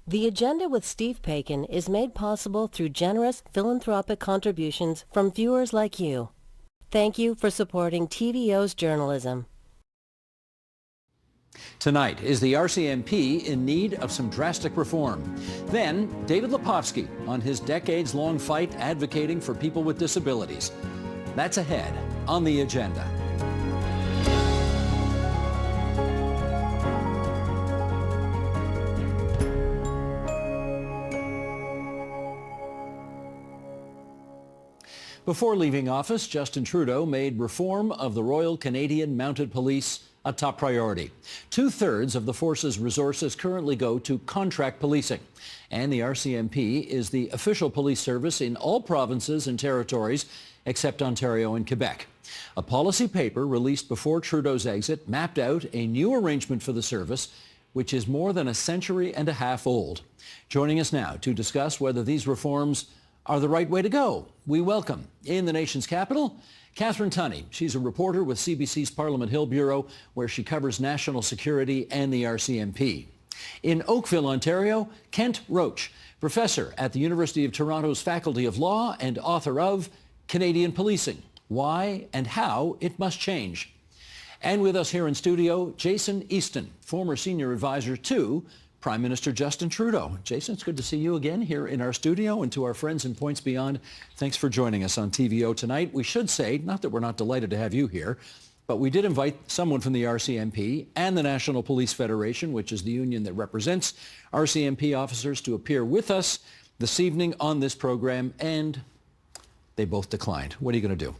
The Agenda with Steve Paikin is made possible through generous philanthropic contributions from viewers like you. Thank you for supporting TVO's journalism. Tonight, is the RCMP in need of some drastic reform? Then, David Lepofsky on his decades-long fight advocating for people with disabilities. That's ahead on the Agenda. Before leaving office, Justin Trudeau made reform of the Royal Canadian Mounted Police a top priority. 2/3 of the force's resources currently go to contract policing. And the RCMP is the official police service in all provinces and territories except Ontario and Quebec. A policy paper released before Trudeau's exit mapped out a new arrangement for the service, which is more than a century and a half old. Joining us now to discuss whether these reforms are the right way to go, we welcome, in the nation's capital, Catherine Tunney. She's a reporter with CBC's Parliament Hill Bureau, where she covers national security and the RCMP. In Oakville, Ontario, Kent Roach, professor at the University of Toronto's Faculty of Law and author of Canadian Policing, Why and How It Must Change. And with us here in studio, Jason Easton, former senior advisor to Prime Minister Justin Trudeau. Jason, it's good to see you again here in our studio, and to our friends in Points Beyond, thanks for joining us on TVO tonight. We should say, not that we're not delighted to have you here, but we did invite someone from the RCMP and the National Police Federation, which is the union that represents RCMP officers, to appear with us this evening on this program, and they both declined. What are you going to do?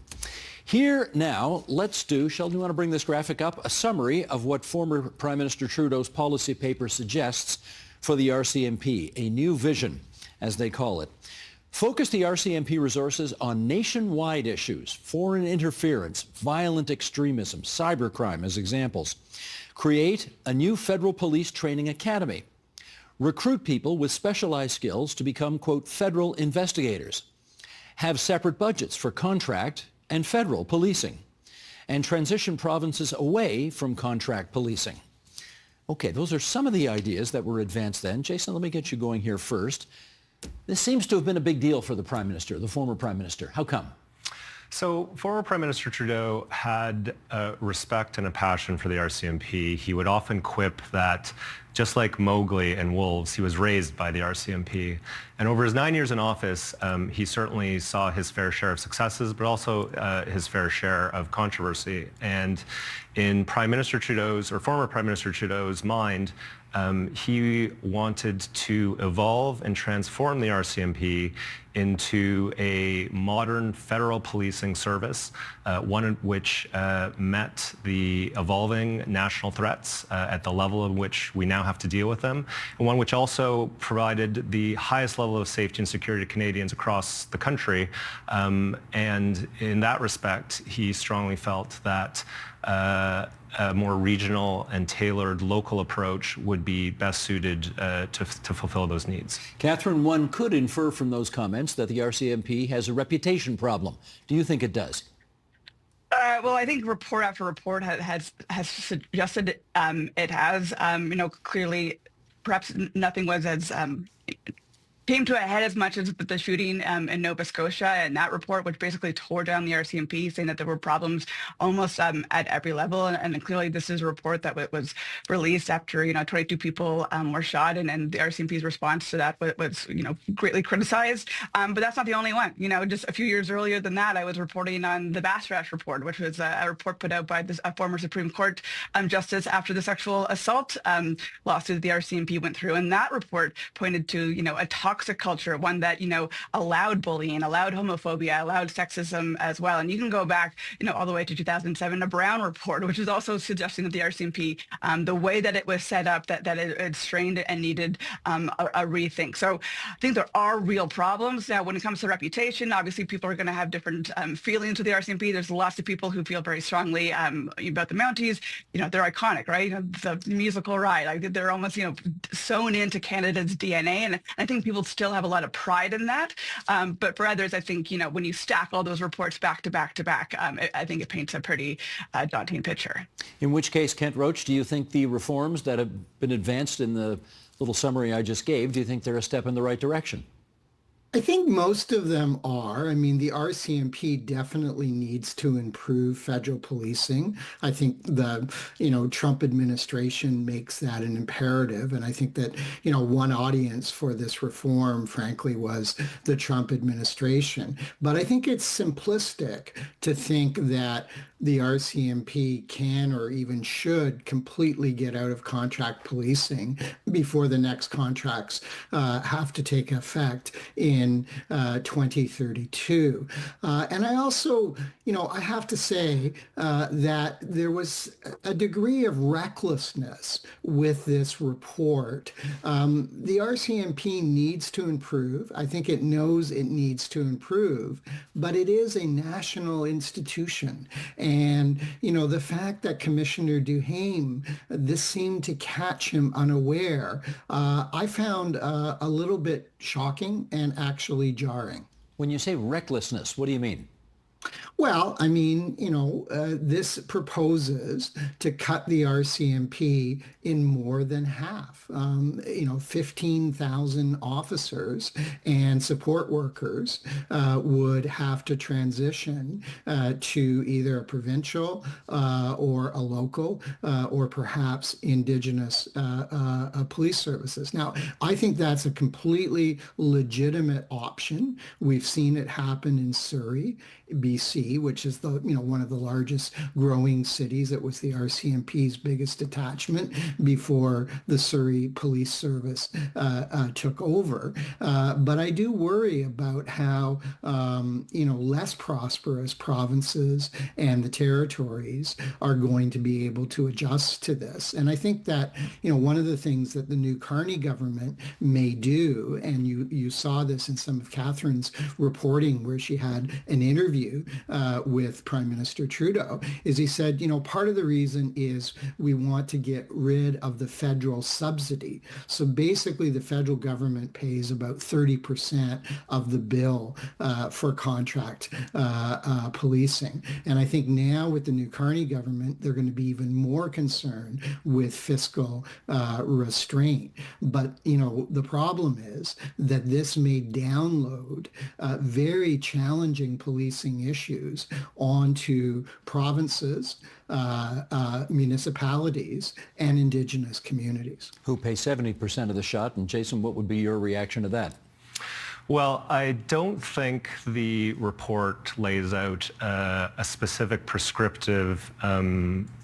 Here now, let's do, Sheldon, you want to bring this graphic up, a summary of what former Prime Minister Trudeau's policy paper suggests for the RCMP, a new vision, as they call it. Focus the RCMP resources on nationwide issues, foreign interference, violent extremism, cybercrime as examples. Create a new federal police training academy. Recruit people with specialized skills to become, quote, federal investigators. Have separate budgets for contract and federal policing, and transition provinces away from contract policing. Okay, those are some of the ideas that were advanced then. Jason, let me get you going here first. This seems to have been a big deal for the Prime Minister, the former Prime Minister. How come? So former Prime Minister Trudeau had a respect and a passion for the RCMP. He would often quip that just like Mowgli and wolves, he was raised by the RCMP. And over his 9 years in office, he certainly saw his fair share of successes, but also his fair share of controversy. And in Prime Minister Trudeau's, or former Prime Minister Trudeau's mind, he wanted to evolve and transform the RCMP into a modern federal policing service, one in which met the evolving national threats at the level in which we now have to deal with them, and one which also provided the highest level of safety and security to Canadians across the country. And in that respect, he strongly felt that a more regional and tailored local approach would be best suited to fulfill those needs. Catherine, one could infer from those comments that the RCMP has a reputation problem. Do you think it does? Well, I think report after report has suggested it has. Clearly, perhaps nothing was as came to a head as much as the shooting in Nova Scotia, and that report, which basically tore down the RCMP, saying that there were problems almost at every level. And clearly, this is a report that was released after 22 people were shot, and the RCMP's response to that was greatly criticized. But that's not the only one. Just a few years earlier than that, I was reporting on the Bass report, which was a report put out by a former Supreme Court justice after the sexual assault lawsuit that the RCMP went through, and that report pointed to a toxic culture, one that allowed bullying, allowed homophobia, allowed sexism as well. And you can go back all the way to 2007, a Brown report, which is also suggesting that the RCMP, the way that it was set up, that it strained and needed a rethink. So I think there are real problems. Now, when it comes to reputation, obviously people are going to have different feelings with the RCMP. There's lots of people who feel very strongly about the Mounties. They're iconic, right? The musical ride, like they're almost sewn into Canada's DNA, and I think people still have a lot of pride in that. But for others, I think, when you stack all those reports back to back to back, I think it paints a pretty daunting picture. In which case, Kent Roach, do you think the reforms that have been advanced in the little summary I just gave, do you think they're a step in the right direction? I think most of them are. I mean, the RCMP definitely needs to improve federal policing. I think the, Trump administration makes that an imperative. And I think that, one audience for this reform, frankly, was the Trump administration. But I think it's simplistic to think that the RCMP can or even should completely get out of contract policing before the next contracts have to take effect in 2032. And I also, I have to say that there was a degree of recklessness with this report. The RCMP needs to improve. I think it knows it needs to improve, but it is a national institution. And, the fact that Commissioner Duhaime, this seemed to catch him unaware, I found a little bit shocking and actually jarring. When you say recklessness, what do you mean? Well, I mean, this proposes to cut the RCMP in more than half. 15,000 officers and support workers would have to transition to either a provincial or a local or perhaps Indigenous police services. Now, I think that's a completely legitimate option. We've seen it happen in Surrey, BC, which is the one of the largest growing cities. It was the RCMP's biggest detachment before the Surrey Police Service took over. But I do worry about how less prosperous provinces and the territories are going to be able to adjust to this. And I think that one of the things that the new Carney government may do, and you saw this in some of Catherine's reporting where she had an interview with Prime Minister Trudeau, is he said, part of the reason is we want to get rid of the federal subsidy. So basically the federal government pays about 30% of the bill for contract policing. And I think now with the new Carney government, they're going to be even more concerned with fiscal restraint. But, the problem is that this may download very challenging policing issues onto provinces, municipalities, and Indigenous communities. Who pay 70% of the shot. And Jason, what would be your reaction to that? Well, I don't think the report lays out a specific prescriptive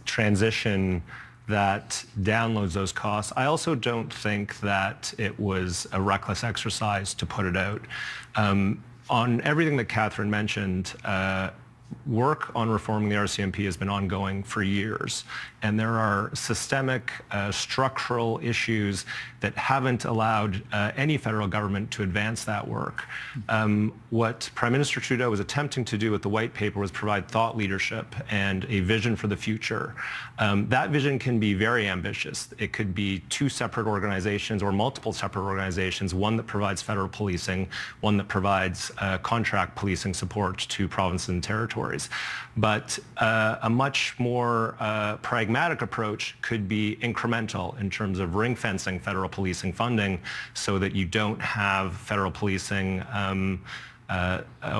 transition that downloads those costs. I also don't think that it was a reckless exercise to put it out. On everything that Catherine mentioned, work on reforming the RCMP has been ongoing for years, and there are systemic structural issues that haven't allowed any federal government to advance that work. What Prime Minister Trudeau was attempting to do with the white paper was provide thought leadership and a vision for the future. That vision can be very ambitious. It could be two separate organizations or multiple separate organizations, one that provides federal policing, one that provides contract policing support to provinces and territories. But a much more pragmatic approach could be incremental in terms of ring fencing federal policing funding so that you don't have federal policing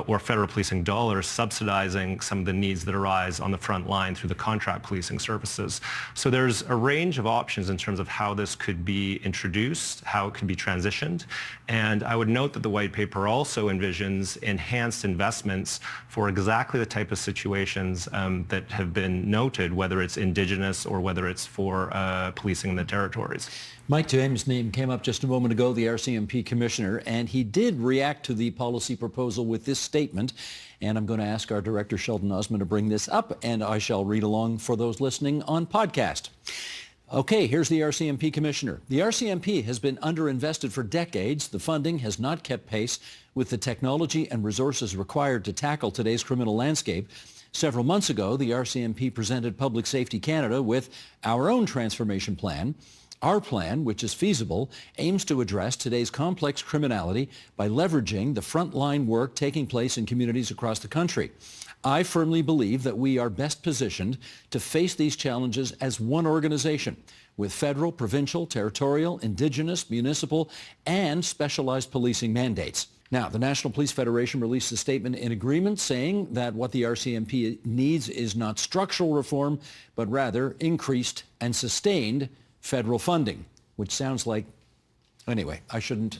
or federal policing dollars subsidizing some of the needs that arise on the front line through the contract policing services. So there's a range of options in terms of how this could be introduced, how it could be transitioned. And I would note that the white paper also envisions enhanced investments for exactly the type of situations that have been noted, whether it's Indigenous or whether it's for policing in the territories. Mike Duhaime's name came up just a moment ago, the RCMP commissioner, and he did react to the policy proposal with this statement. And I'm going to ask our director, Sheldon Osman, to bring this up, and I shall read along for those listening on podcast. Okay, here's the RCMP commissioner. The RCMP has been underinvested for decades. The funding has not kept pace with the technology and resources required to tackle today's criminal landscape. Several months ago, the RCMP presented Public Safety Canada with our own transformation plan. Our plan, which is feasible, aims to address today's complex criminality by leveraging the frontline work taking place in communities across the country. I firmly believe that we are best positioned to face these challenges as one organization. with federal, provincial, territorial, Indigenous, municipal, and specialized policing mandates. Now, the National Police Federation released a statement in agreement saying that what the RCMP needs is not structural reform, but rather increased and sustained federal funding, which sounds like, anyway, I shouldn't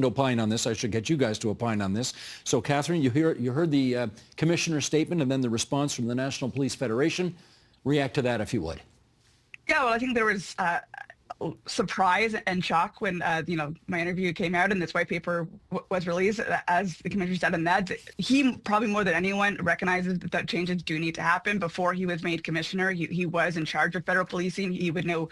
opine on this. I should get you guys to opine on this. So, Catherine, you heard the commissioner's statement and then the response from the National Police Federation. React to that if you would. Yeah, well, I think there was surprise and shock when my interview came out and this white paper was released. As the commissioner said, and that he probably more than anyone recognizes that changes do need to happen. Before he was made commissioner, he was in charge of federal policing. He would know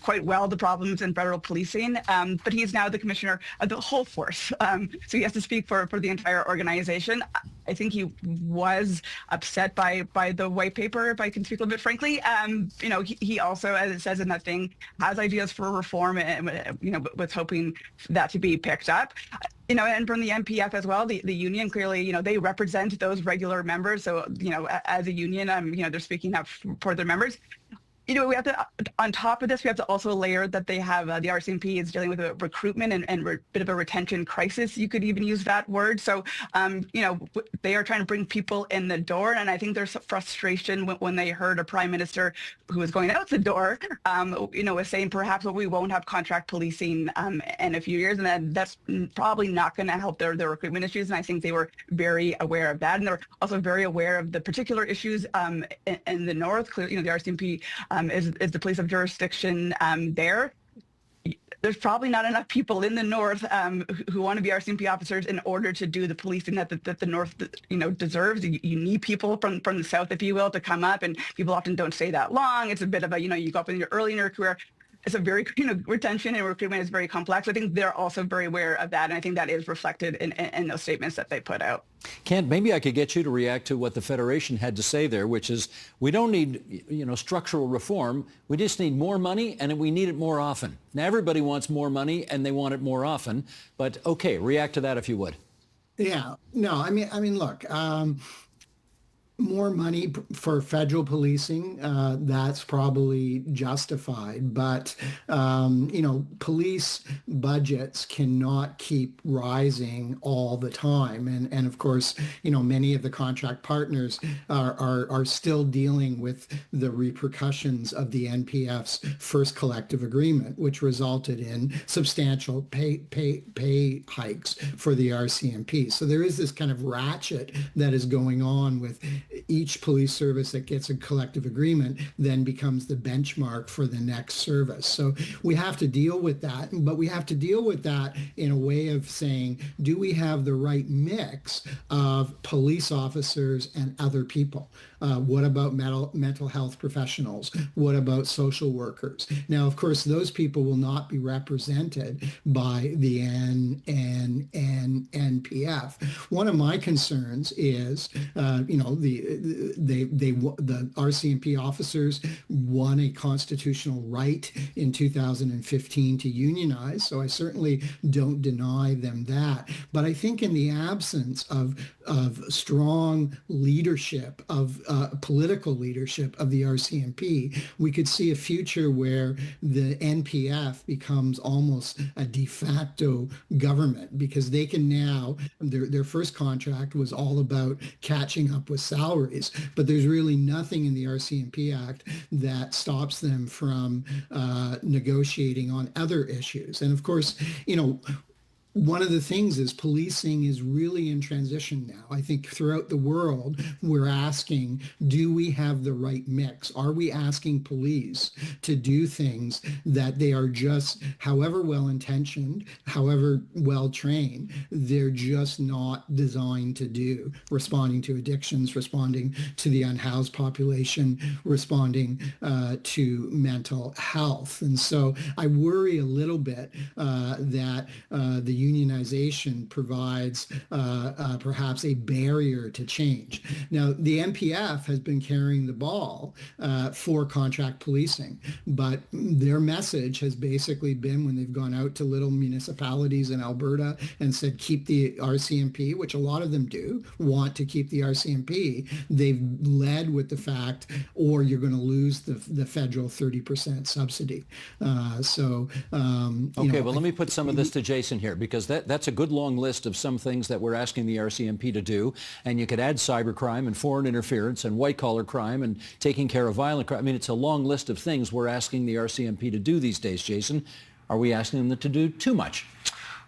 quite well the problems in federal policing, but he's now the commissioner of the whole force, so he has to speak for the entire organization. I think he was upset by the white paper, if I can speak a little bit frankly. He also, as it says in that thing, has ideas for reform and, was hoping that to be picked up. And from the NPF as well, the union clearly, they represent those regular members. So, as a union, they're speaking up for their members. We have to, on top of this, we have to also layer that they have, the RCMP is dealing with a recruitment and bit of a retention crisis. You could even use that word. So, they are trying to bring people in the door. And I think there's frustration when they heard a prime minister who was going out the door, was saying perhaps we won't have contract policing in a few years. And that's probably not going to help their recruitment issues. And I think they were very aware of that. And they're also very aware of the particular issues in the north. Clearly, the RCMP is the place of jurisdiction there. There's probably not enough people in the north who want to be RCMP officers in order to do the policing that the north deserves. You need people from the south, if you will, to come up, and people often don't stay that long. It's a bit of a you go up early in your career. It's a very, retention and recruitment is very complex. I think they're also very aware of that, and I think that is reflected in those statements that they put out. Kent, maybe I could get you to react to what the Federation had to say there, which is we don't need, structural reform. We just need more money, and we need it more often. Now, everybody wants more money, and they want it more often. But, okay, react to that if you would. Yeah. No, I mean, look, more money for federal policing, that's probably justified. But, police budgets cannot keep rising all the time. And of course, many of the contract partners are still dealing with the repercussions of the NPF's first collective agreement, which resulted in substantial pay hikes for the RCMP. So there is this kind of ratchet that is going on with each police service that gets a collective agreement then becomes the benchmark for the next service. So we have to deal with that, but we have to deal with that in a way of saying, do we have the right mix of police officers and other people? What about mental health professionals? What about social workers? Now, of course, those people will not be represented by the NPF. One of my concerns is, the RCMP officers won a constitutional right in 2015 to unionize, so I certainly don't deny them that. But I think in the absence of strong leadership, of political leadership of the RCMP, we could see a future where the NPF becomes almost a de facto government, because they can now, their first contract was all about catching up with salaries, but there's really nothing in the RCMP Act that stops them from negotiating on other issues. And of course, one of the things is policing is really in transition now. I think throughout the world, we're asking, do we have the right mix? Are we asking police to do things that they are just, however well-intentioned, however well-trained, they're just not designed to do? Responding to addictions, responding to the unhoused population, responding to mental health. And so I worry a little bit that the unionization provides perhaps a barrier to change. Now, the MPF has been carrying the ball for contract policing, but their message has basically been, when they've gone out to little municipalities in Alberta and said, keep the RCMP, which a lot of them do want to keep the RCMP, they've led with the fact, or you're going to lose the federal 30% subsidy. Okay, well, let me put some of this to Jason here, because that's a good long list of some things that we're asking the RCMP to do. And you could add cybercrime and foreign interference and white-collar crime and taking care of violent crime. I mean, it's a long list of things we're asking the RCMP to do these days, Jason. Are we asking them to do too much?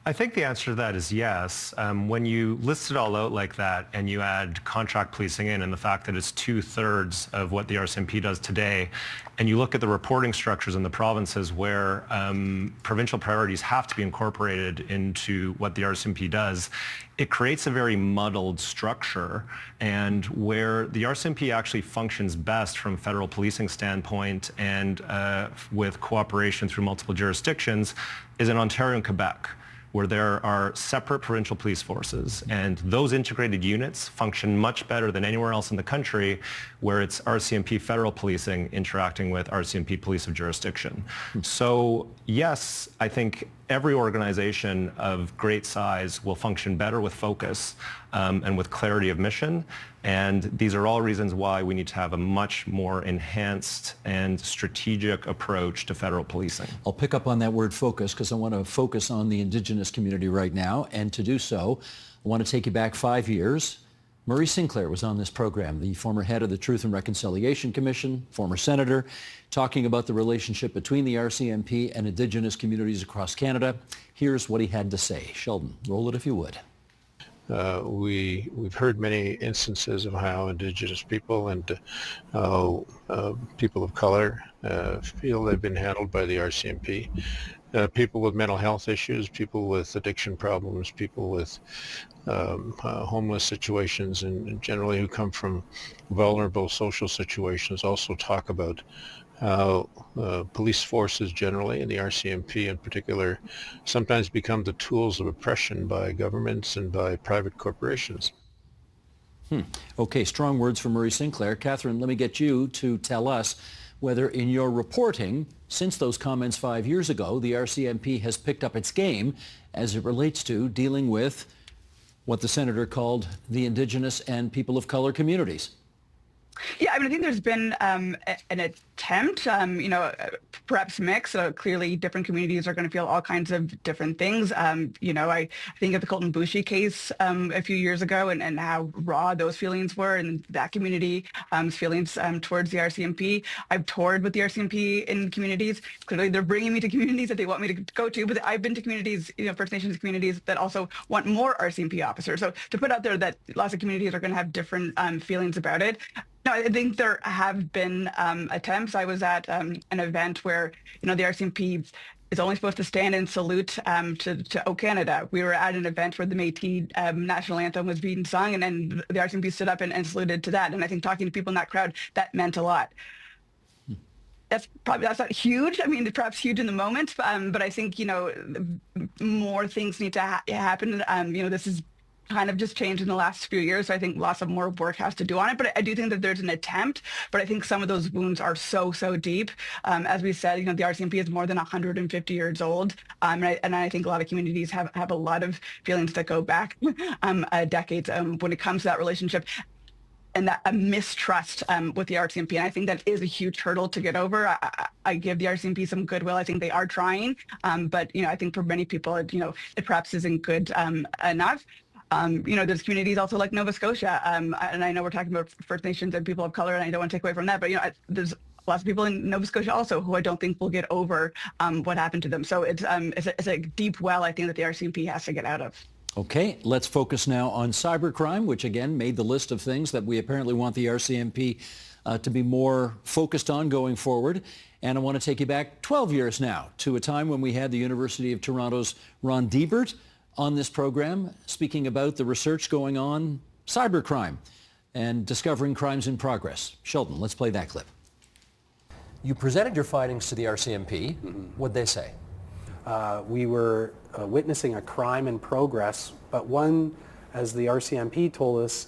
I think the answer to that is yes. When you list it all out like that and you add contract policing in, and the fact that it's 2/3 of what the RCMP does today, and you look at the reporting structures in the provinces where provincial priorities have to be incorporated into what the RCMP does, it creates a very muddled structure, and where the RCMP actually functions best from a federal policing standpoint and with cooperation through multiple jurisdictions is in Ontario and Quebec, where there are separate provincial police forces, and those integrated units function much better than anywhere else in the country, where it's RCMP federal policing interacting with RCMP police of jurisdiction. So yes, I think every organization of great size will function better with focus and with clarity of mission. And these are all reasons why we need to have a much more enhanced and strategic approach to federal policing. I'll pick up on that word focus, because I want to focus on the Indigenous community right now. And to do so, I want to take you back 5 years. Murray Sinclair was on this program, the former head of the Truth and Reconciliation Commission, former senator, talking about the relationship between the RCMP and Indigenous communities across Canada. Here's what he had to say. Sheldon, roll it if you would. We've heard many instances of how Indigenous people and how people of color feel they've been handled by the RCMP. People with mental health issues, people with addiction problems, people with homeless situations, and generally who come from vulnerable social situations also talk about how police forces generally, and the RCMP in particular, sometimes become the tools of oppression by governments and by private corporations. Okay, strong words from Murray Sinclair. Catherine, let me get you to tell us whether in your reporting, since those comments 5 years ago, the RCMP has picked up its game as it relates to dealing with what the senator called the Indigenous and people of color communities. Yeah, I mean, I think there's been an attempt, perhaps mixed. Clearly, different communities are going to feel all kinds of different things. I think of the Colton Boushie case a few years ago and how raw those feelings were, and that community's feelings towards the RCMP. I've toured with the RCMP in communities. Clearly, they're bringing me to communities that they want me to go to, but I've been to communities, First Nations communities that also want more RCMP officers. So to put out there that lots of communities are going to have different feelings about it. No, I think there have been attempts. I was at an event where, the RCMP is only supposed to stand and salute to O Canada. We were at an event where the Métis national anthem was being sung, and then the RCMP stood up and saluted to that. And I think talking to people in that crowd, that meant a lot. That's not huge. I mean, perhaps huge in the moment, but I think, more things need to happen. This is kind of just changed in the last few years. So I think lots of more work has to do on it. But I do think that there's an attempt, but I think some of those wounds are so deep. As we said, the RCMP is more than 150 years old. And I think a lot of communities have a lot of feelings that go back decades when it comes to that relationship. And that a mistrust with the RCMP. And I think that is a huge hurdle to get over. I give the RCMP some goodwill. I think they are trying. But, I think for many people, it perhaps isn't good enough. There's communities also like Nova Scotia. And I know we're talking about First Nations and people of color, and I don't want to take away from that. But, there's lots of people in Nova Scotia also who I don't think will get over what happened to them. So it's a deep well, I think, that the RCMP has to get out of. Okay, let's focus now on cybercrime, which again made the list of things that we apparently want the RCMP to be more focused on going forward. And I want to take you back 12 years now to a time when we had the University of Toronto's Ron Diebert on this program speaking about the research going on cybercrime and discovering crimes in progress. Sheldon, let's play that clip. You presented your findings to the RCMP. What'd they say? We were witnessing a crime in progress, but one, as the RCMP told us,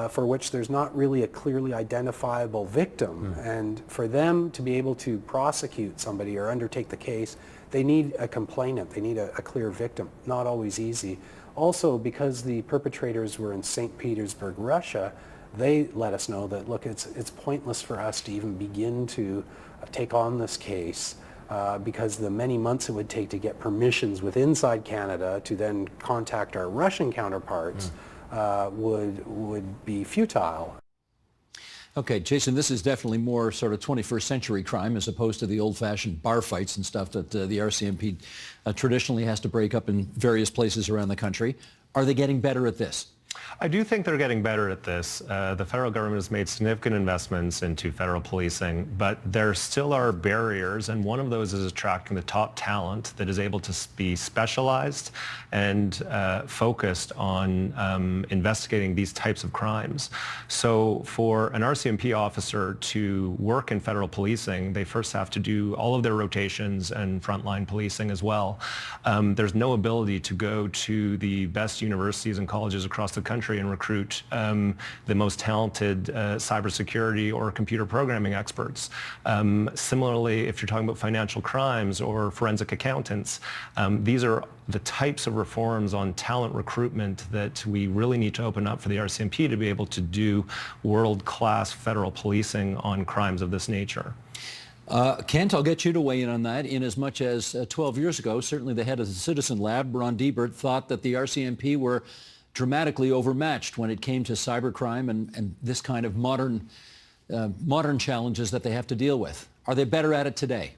for which there's not really a clearly identifiable victim. And for them to be able to prosecute somebody or undertake the case, they need a complainant, they need a clear victim. Not always easy. Also, because the perpetrators were in St. Petersburg, Russia, they let us know that, look, it's pointless for us to even begin to take on this case because the many months it would take to get permissions with inside Canada to then contact our Russian counterparts would be futile. Okay, Jason, this is definitely more sort of 21st century crime as opposed to the old-fashioned bar fights and stuff that the RCMP traditionally has to break up in various places around the country. Are they getting better at this? I do think they're getting better at this. The federal government has made significant investments into federal policing, but there still are barriers, and one of those is attracting the top talent that is able to be specialized and focused on investigating these types of crimes. So for an RCMP officer to work in federal policing, they first have to do all of their rotations and frontline policing as well. There's no ability to go to the best universities and colleges across the country and recruit the most talented cybersecurity or computer programming experts. Similarly, if you're talking about financial crimes or forensic accountants, these are the types of reforms on talent recruitment that we really need to open up for the RCMP to be able to do world-class federal policing on crimes of this nature. Kent, I'll get you to weigh in on that. In as much as 12 years ago, certainly the head of the Citizen Lab, Ron Diebert, thought that the RCMP were dramatically overmatched when it came to cybercrime and this kind of modern challenges that they have to deal with. Are they better at it today?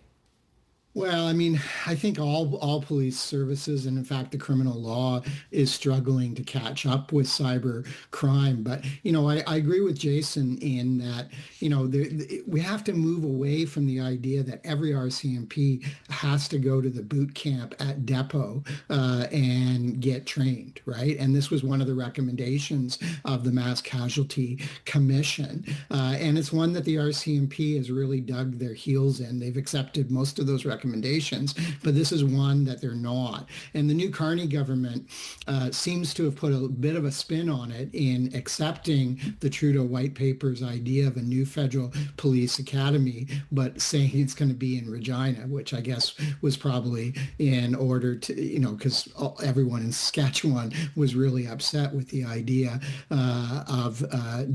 Well, I mean, I think all police services, and in fact, the criminal law is struggling to catch up with cyber crime. But, you know, I agree with Jason in that, you know, we have to move away from the idea that every RCMP has to go to the boot camp at depot and get trained, right? And this was one of the recommendations of the Mass Casualty Commission. And it's one that the RCMP has really dug their heels in. They've accepted most of those recommendations, but this is one that they're not. And the new Carney government seems to have put a bit of a spin on it in accepting the Trudeau White Paper's idea of a new federal police academy, but saying it's going to be in Regina, which I guess was probably in order to, you know, because everyone in Saskatchewan was really upset with the idea of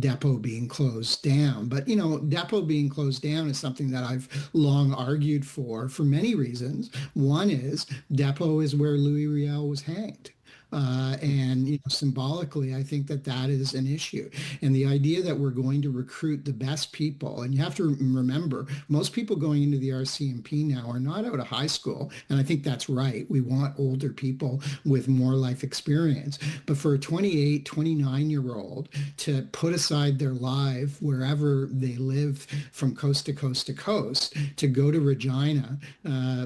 depot being closed down. But, you know, depot being closed down is something that I've long argued for many reasons. One is depot is where Louis Riel was hanged. And you know, symbolically, I think that is an issue. And the idea that we're going to recruit the best people, and you have to remember, most people going into the RCMP now are not out of high school. And I think that's right. We want older people with more life experience. But for a 28, 29-year-old to put aside their life wherever they live from coast to coast to coast to go to Regina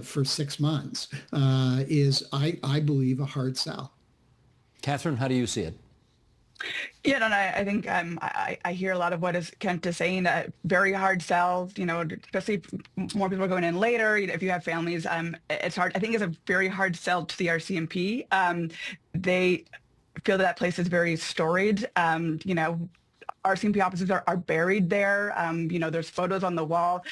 for 6 months is, I believe, a hard sell. Catherine, how do you see it? Yeah, and I think I hear a lot of what Kent is saying. Very hard sell, you know, especially if more people are going in later. You know, if you have families, it's hard. I think it's a very hard sell to the RCMP. They feel that place is very storied. You know, RCMP offices are buried there. You know, there's photos on the wall.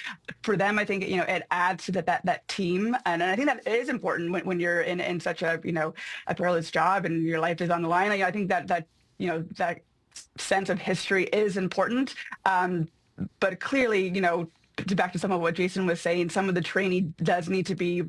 For them, I think, you know, it adds to that team. And I think that is important when you're in such a, you know, a perilous job and your life is on the line. I think that you know, that sense of history is important. But clearly, you know, back to some of what Jason was saying, some of the training does need to be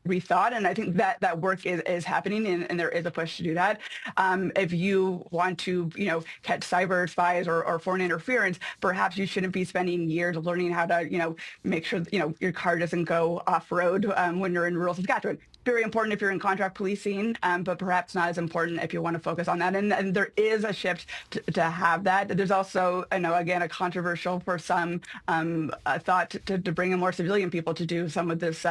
rethought. And I think that work is happening and there is a push to do that. If you want to, you know, catch cyber spies or foreign interference, perhaps you shouldn't be spending years learning how to, you know, make sure, you know, your car doesn't go off-road when you're in rural Saskatchewan. Very important if you're in contract policing, but perhaps not as important if you want to focus on that. And there is a shift to have that. There's also, I know, again, a controversial for some thought to bring in more civilian people to do some of this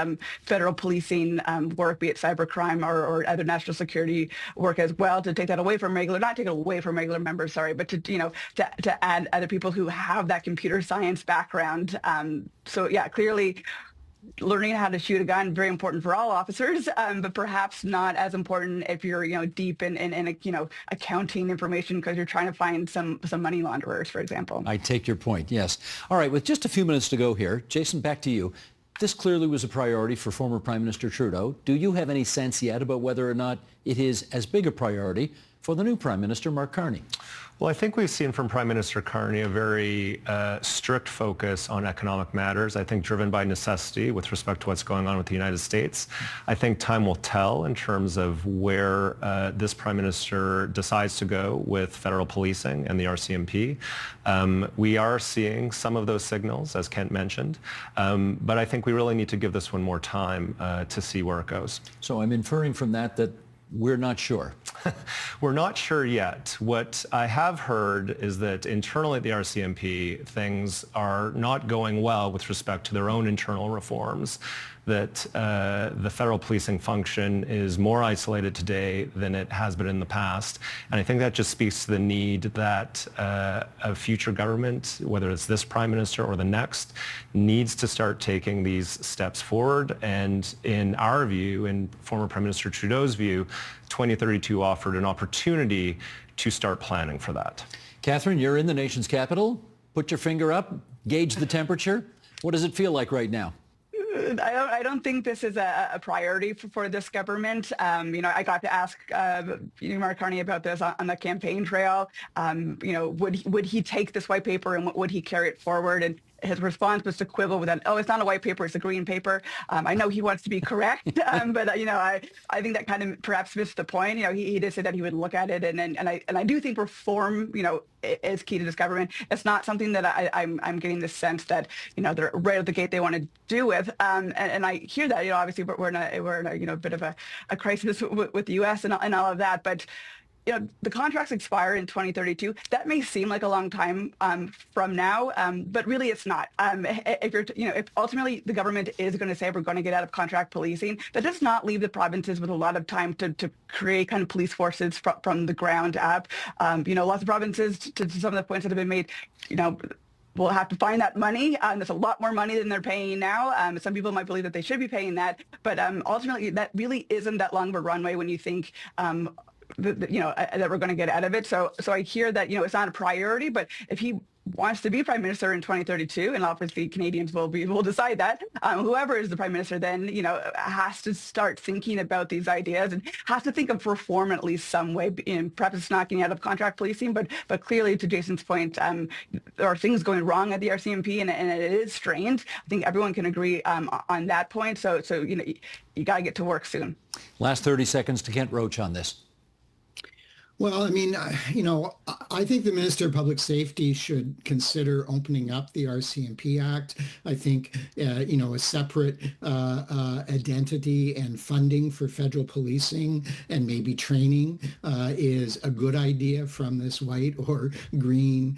federal policing work, be it cybercrime or other national security work as well, to take that away from regular, not take it away from regular members, sorry, but to, you know, to add other people who have that computer science background. So yeah, clearly, learning how to shoot a gun, very important for all officers, but perhaps not as important if you're, deep in accounting information because you're trying to find some money launderers, for example. I take your point, yes. All right, with just a few minutes to go here, Jason, back to you. This clearly was a priority for former Prime Minister Trudeau. Do you have any sense yet about whether or not it is as big a priority for the new Prime Minister, Mark Carney? Well, I think we've seen from Prime Minister Carney a very strict focus on economic matters, I think driven by necessity with respect to what's going on with the United States. I think time will tell in terms of where this Prime Minister decides to go with federal policing and the RCMP. We are seeing some of those signals, as Kent mentioned, but I think we really need to give this one more time to see where it goes. So I'm inferring from that we're not sure. We're not sure yet. What I have heard is that internally at the RCMP, things are not going well with respect to their own internal reforms, that the federal policing function is more isolated today than it has been in the past. And I think that just speaks to the need that a future government, whether it's this Prime Minister or the next, needs to start taking these steps forward. And in our view, in former Prime Minister Trudeau's view, 2032 offered an opportunity to start planning for that. Catherine, you're in the nation's capital. Put your finger up, gauge the temperature. What does it feel like right now? I don't think this is a priority for this government. I got to ask Mark Carney about this on the campaign trail. Would he take this white paper and would he carry it forward? And his response was to quibble with that. Oh, it's not a white paper; it's a green paper. I know he wants to be correct, but I think that kind of perhaps missed the point. He did say that he would look at it, and I do think reform, is key to this government. It's not something that I'm getting the sense that they're right at the gate they want to do with. And I hear that obviously we're in a bit of a crisis with the U.S. and all of that, but. The contracts expire in 2032. That may seem like a long time from now, but really it's not. If ultimately the government is going to say we're going to get out of contract policing, that does not leave the provinces with a lot of time to create kind of police forces from the ground up. Lots of provinces, to some of the points that have been made, we'll have to find that money. There's a lot more money than they're paying now. Some people might believe that they should be paying that, but ultimately that really isn't that long of a runway when you think that we're going to get out of it. So I hear that, it's not a priority, but if he wants to be Prime Minister in 2032, and obviously Canadians will decide that, whoever is the Prime Minister then, has to start thinking about these ideas and has to think of reform in at least some way. Perhaps it's not getting out of contract policing, but clearly to Jason's point, there are things going wrong at the RCMP and it is strained. I think everyone can agree on that point. So you got to get to work soon. Last 30 seconds to Kent Roach on this. Well, I think the Minister of Public Safety should consider opening up the RCMP Act. I think, a separate identity and funding for federal policing and maybe training is a good idea from this white or green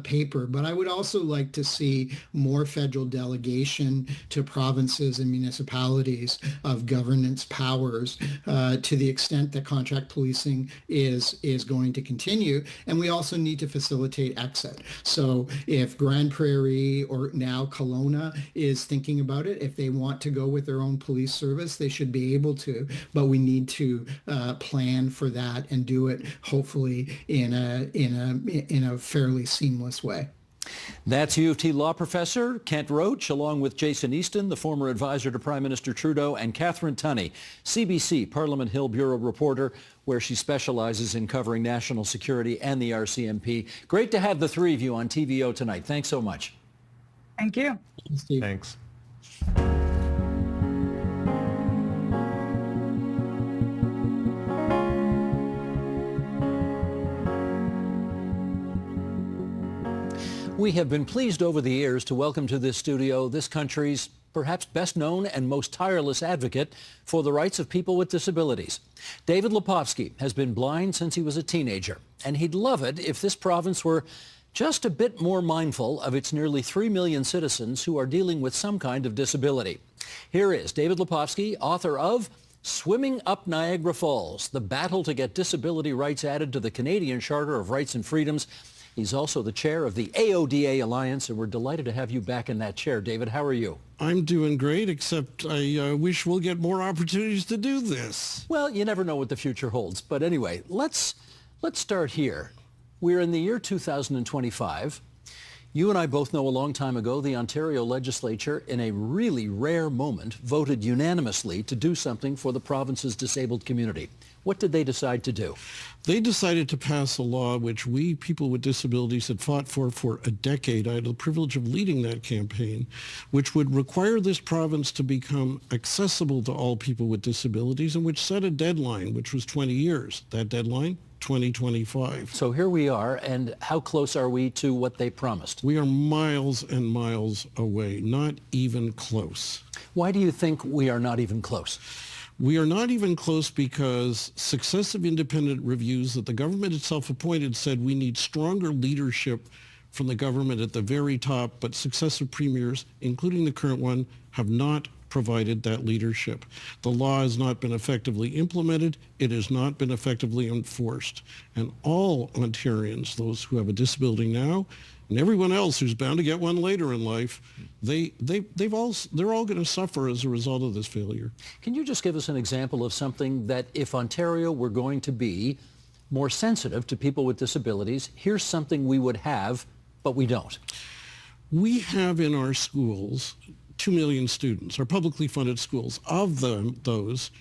paper. But I would also like to see more federal delegation to provinces and municipalities of governance powers to the extent that contract policing is going to continue. And we also need to facilitate exit. So if Grand Prairie or now Kelowna is thinking about it, if they want to go with their own police service, they should be able to. But we need to plan for that and do it hopefully in a fairly seamless way. That's U of T law professor Kent Roach, along with Jason Easton, the former advisor to Prime Minister Trudeau, and Catherine Tunney, CBC Parliament Hill Bureau reporter, where she specializes in covering national security and the RCMP. Great to have the three of you on TVO tonight. Thanks so much. Thank you. Steve. Thanks. We have been pleased over the years to welcome to this studio this country's perhaps best known and most tireless advocate for the rights of people with disabilities. David Lepofsky has been blind since he was a teenager, and he'd love it if this province were just a bit more mindful of its nearly 3 million citizens who are dealing with some kind of disability. Here is David Lepofsky, author of Swimming Up Niagara Falls, the battle to get disability rights added to the Canadian Charter of Rights and Freedoms. He's also the chair of the AODA Alliance, and we're delighted to have you back in that chair. David, how are you? I'm doing great, except I wish we'll get more opportunities to do this. Well, you never know what the future holds. But anyway, let's start here. We're in the year 2025. You and I both know a long time ago the Ontario legislature, in a really rare moment, voted unanimously to do something for the province's disabled community. What did they decide to do? They decided to pass a law which we, people with disabilities, had fought for a decade. I had the privilege of leading that campaign, which would require this province to become accessible to all people with disabilities, and which set a deadline, which was 20 years. That deadline, 2025. So here we are, and how close are we to what they promised? We are miles and miles away, not even close. Why do you think we are not even close? We are not even close because successive independent reviews that the government itself appointed said we need stronger leadership from the government at the very top, but successive premiers, including the current one, have not provided that leadership. The law has not been effectively implemented. It has not been effectively enforced. And all Ontarians, those who have a disability now, and everyone else who's bound to get one later in life, they're all going to suffer as a result of this failure. Can you just give us an example of something that if Ontario were going to be more sensitive to people with disabilities, here's something we would have, but we don't? We have in our schools 2 million students, our publicly funded schools. Of those,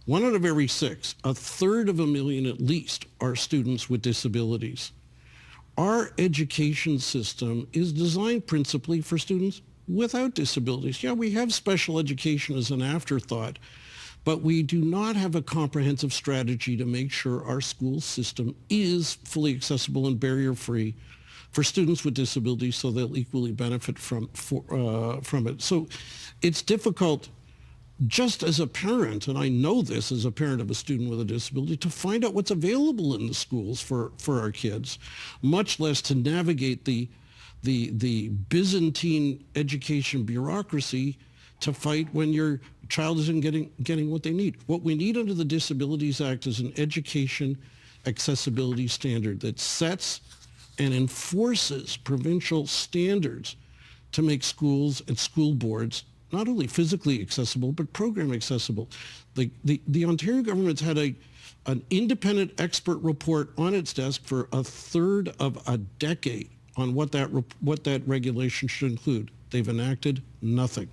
1 out of every 6, a third of a million at least, are students with disabilities. Our education system is designed principally for students without disabilities. Yeah, we have special education as an afterthought, but we do not have a comprehensive strategy to make sure our school system is fully accessible and barrier-free for students with disabilities so they'll equally benefit from it. So it's difficult just as a parent, and I know this as a parent of a student with a disability, to find out what's available in the schools for our kids, much less to navigate the Byzantine education bureaucracy to fight when your child isn't getting what they need. What we need under the Disabilities Act is an education accessibility standard that sets and enforces provincial standards to make schools and school boards not only physically accessible, but program accessible. The Ontario government's had an independent expert report on its desk for a third of a decade on what that regulation should include. They've enacted nothing.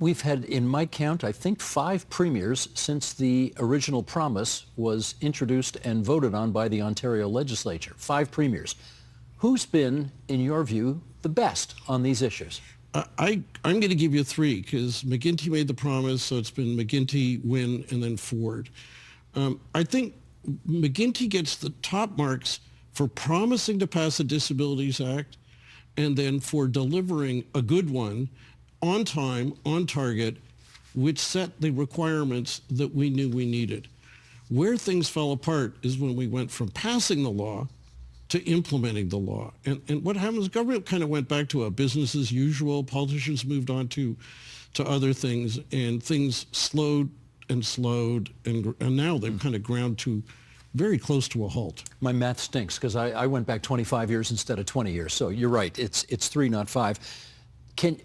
We've had, in my count, I think 5 premiers since the original promise was introduced and voted on by the Ontario legislature. 5 premiers. Who's been, in your view, the best on these issues? I'm going to give you 3 because McGuinty made the promise, so it's been McGuinty, Wynne, and then Ford. I think McGuinty gets the top marks for promising to pass a Disabilities Act and then for delivering a good one on time, on target, which set the requirements that we knew we needed. Where things fell apart is when we went from passing the law to implementing the law. And what happens, government kind of went back to a business as usual. Politicians moved on to other things, and things slowed, and now they've kind of ground to very close to a halt. My math stinks because I went back 25 years instead of 20 years. So you're right, it's 3, not 5. Can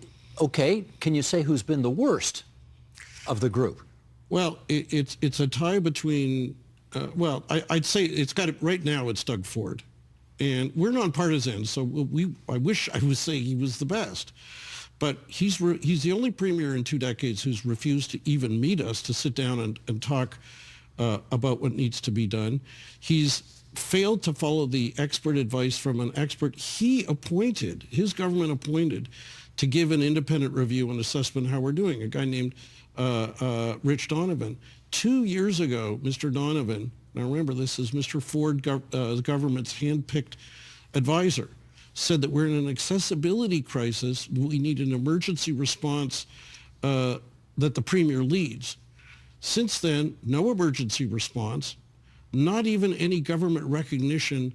you say who's been the worst of the group? Well, it's a tie between, I'd say it's got it right now, it's Doug Ford. And we're nonpartisan, so I wish I would say he was the best. But he's the only premier in 2 decades who's refused to even meet us to sit down and talk about what needs to be done. He's failed to follow the expert advice from an expert his government appointed, to give an independent review and assessment of how we're doing, a guy named Rich Donovan. 2 years ago, Mr. Donovan, now remember this is Mr. Ford, the government's hand-picked advisor, said that we're in an accessibility crisis. We need an emergency response that the premier leads. Since then, no emergency response, not even any government recognition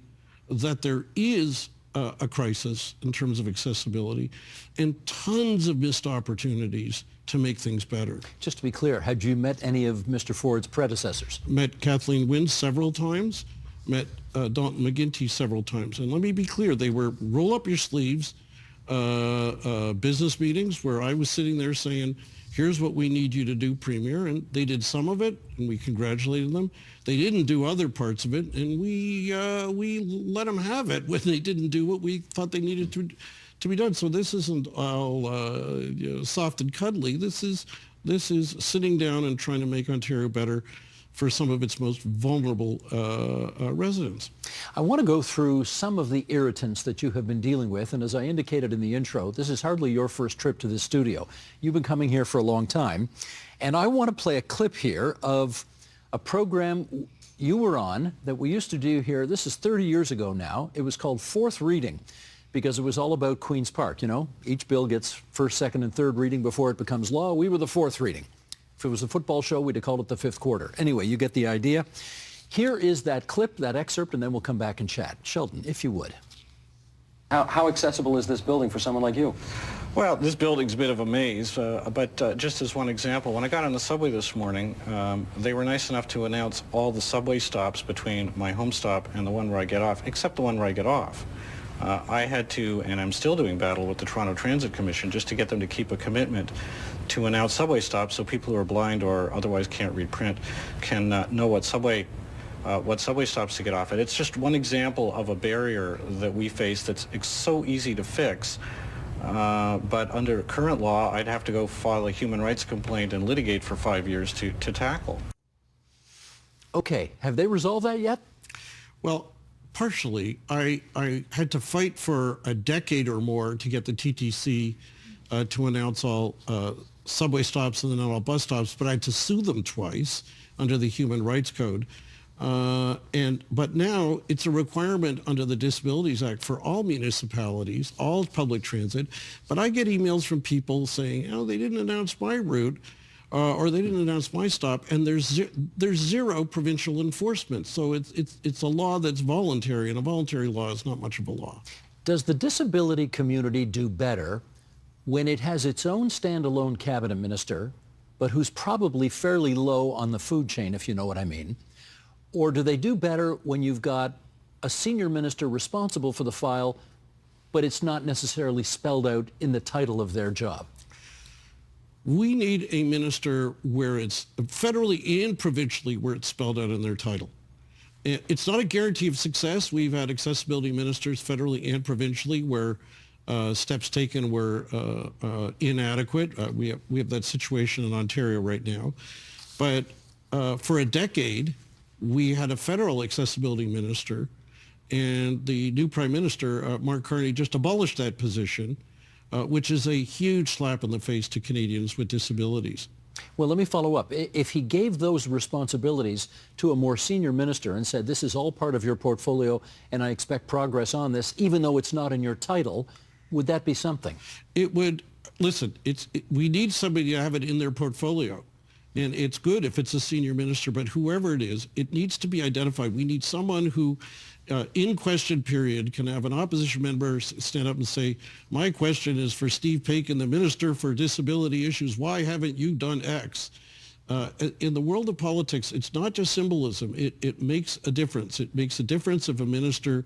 that there is a crisis in terms of accessibility, and tons of missed opportunities to make things better. Just to be clear, had you met any of Mr. Ford's predecessors? Met Kathleen Wynne several times. met Dalton McGuinty several times. And let me be clear, they were roll up your sleeves business meetings where I was sitting there saying, here's what we need you to do, Premier. And they did some of it, and we congratulated them. They didn't do other parts of it, and we let them have it when they didn't do what we thought they needed to be done. So this isn't all soft and cuddly. This is sitting down and trying to make Ontario better for some of its most vulnerable residents. I want to go through some of the irritants that you have been dealing with, and as I indicated in the intro, this is hardly your first trip to the studio. You've been coming here for a long time, and I want to play a clip here of a program you were on that we used to do here. This is 30 years ago now. It was called Fourth Reading, because it was all about Queen's Park. You know, each bill gets first, second, and third reading before it becomes law. We were the fourth reading. If it was a football show, we'd have called it the fifth quarter. Anyway, you get the idea. Here is that clip, that excerpt, and then we'll come back and chat. Sheldon, if you would. How accessible is this building for someone like you? Well, this building's a bit of a maze, but just as one example, when I got on the subway this morning, they were nice enough to announce all the subway stops between my home stop and the one where I get off, except the one where I get off. I had to, and I'm still doing battle with the Toronto Transit Commission, just to get them to keep a commitment to announce subway stops so people who are blind or otherwise can't read print can know what subway stops to get off at. It's just one example of a barrier that we face that's so easy to fix. But under current law, I'd have to go file a human rights complaint and litigate for 5 years to tackle. Okay, have they resolved that yet? Well, partially. I had to fight for a decade or more to get the TTC to announce all subway stops and then all bus stops, but I had to sue them twice under the Human Rights Code. But now it's a requirement under the Disabilities Act for all municipalities, all public transit. But I get emails from people saying, oh, they didn't announce my route or they didn't announce my stop, and there's zero provincial enforcement. So it's a law that's voluntary, and a voluntary law is not much of a law. Does the disability community do better when it has its own standalone cabinet minister, but who's probably fairly low on the food chain, if you know what I mean? Or do they do better when you've got a senior minister responsible for the file, but it's not necessarily spelled out in the title of their job? We need a minister where it's federally and provincially where it's spelled out in their title. It's not a guarantee of success. We've had accessibility ministers federally and provincially where steps taken were inadequate. We have that situation in Ontario right now. But for a decade, we had a federal accessibility minister, and the new Prime Minister, Mark Carney, just abolished that position, which is a huge slap in the face to Canadians with disabilities. Well, let me follow up. If he gave those responsibilities to a more senior minister and said, this is all part of your portfolio and I expect progress on this, even though it's not in your title, would that be something? It would. Listen, we need somebody to have it in their portfolio. And it's good if it's a senior minister, but whoever it is, it needs to be identified. We need someone who, in question period, can have an opposition member stand up and say, my question is for Steve Paikin, the Minister for Disability Issues. Why haven't you done X? In the world of politics, it's not just symbolism. It makes a difference. It makes a difference if a minister,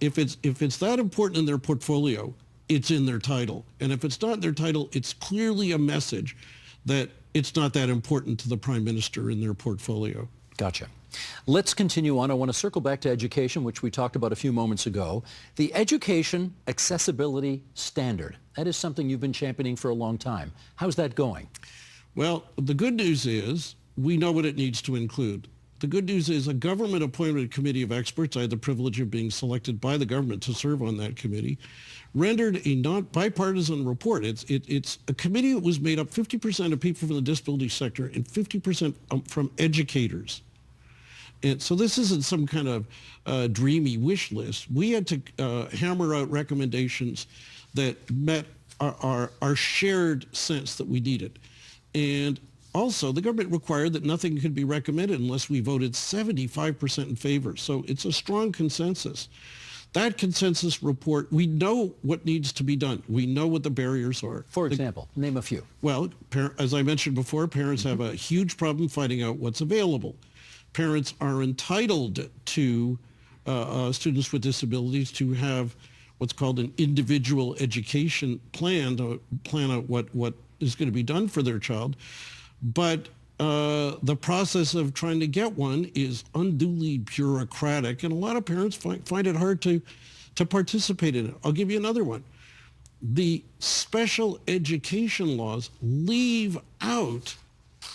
if it's that important in their portfolio, it's in their title. And if it's not in their title, it's clearly a message that it's not that important to the Prime Minister in their portfolio. Gotcha. Let's continue on. I want to circle back to education, which we talked about a few moments ago. The Education Accessibility Standard. That is something you've been championing for a long time. How's that going? Well, the good news is we know what it needs to include. The good news is a government-appointed committee of experts, I had the privilege of being selected by the government to serve on that committee, rendered a non-bipartisan report. It's a committee that was made up 50% of people from the disability sector and 50% from educators. And so this isn't some kind of dreamy wish list. We had to hammer out recommendations that met our shared sense that we needed. And also, the government required that nothing could be recommended unless we voted 75% in favor. So it's a strong consensus. That consensus report, we know what needs to be done. We know what the barriers are. For example, name a few. Well, as I mentioned before, parents have a huge problem finding out what's available. parents are entitled to students with disabilities to have what's called an individual education plan to plan out what is going to be done for their child. But the process of trying to get one is unduly bureaucratic, and a lot of parents find it hard to participate in it. I'll give you another one. The special education laws leave out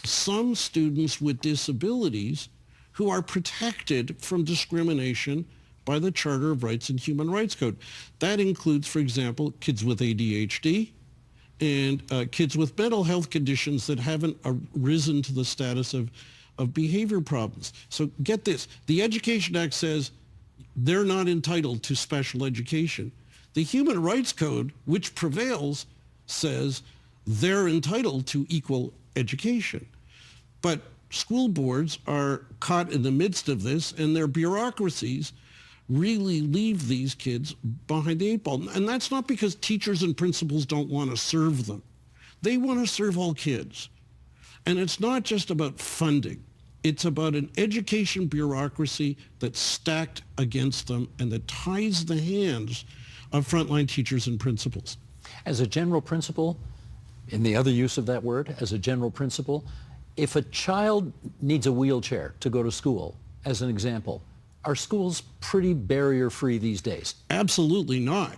some students with disabilities who are protected from discrimination by the Charter of Rights and Human Rights Code. That includes, for example, kids with ADHD and kids with mental health conditions that haven't risen to the status of behavior problems. So get this, the Education Act says they're not entitled to special education. The Human Rights Code, which prevails, says they're entitled to equal education. But school boards are caught in the midst of this, and their bureaucracies really leave these kids behind the eight ball. And that's not because teachers and principals don't want to serve them. They want to serve all kids. And it's not just about funding. It's about an education bureaucracy that's stacked against them and that ties the hands of frontline teachers and principals. As a general principle, in the other use of that word, as a general principle, if a child needs a wheelchair to go to school, as an example, are schools pretty barrier-free these days? Absolutely not.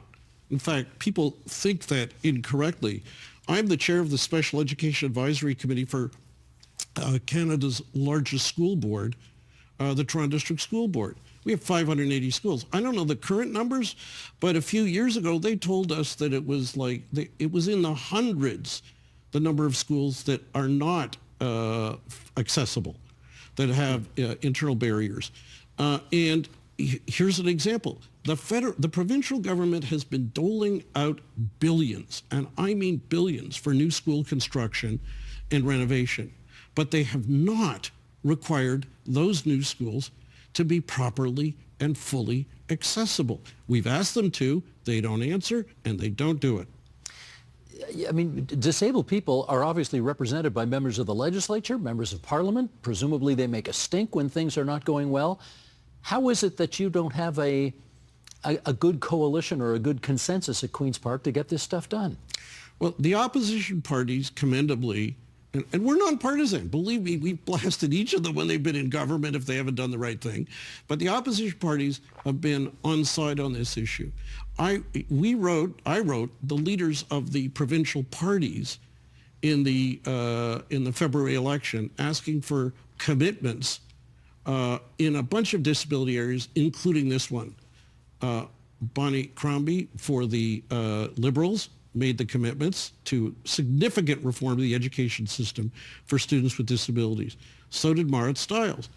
In fact, people think that incorrectly. I'm the chair of the Special Education Advisory Committee for Canada's largest school board, the Toronto District School Board. We have 580 schools. I don't know the current numbers, but a few years ago they told us that it was it was in the hundreds, the number of schools that are not accessible, that have internal barriers. And here's an example. The provincial government has been doling out billions, and I mean billions, for new school construction and renovation. But they have not required those new schools to be properly and fully accessible. We've asked them to, they don't answer, and they don't do it. I mean, disabled people are obviously represented by members of the legislature, members of parliament. Presumably they make a stink when things are not going well. How is it that you don't have a good coalition or a good consensus at Queen's Park to get this stuff done? Well, the opposition parties, commendably, and we're nonpartisan. Believe me, we've blasted each of them when they've been in government if they haven't done the right thing. But the opposition parties have been on side on this issue. I wrote the leaders of the provincial parties in the February election asking for commitments in a bunch of disability areas, including this one. Bonnie Crombie for the Liberals made the commitments to significant reform of the education system for students with disabilities. So did Marit Stiles.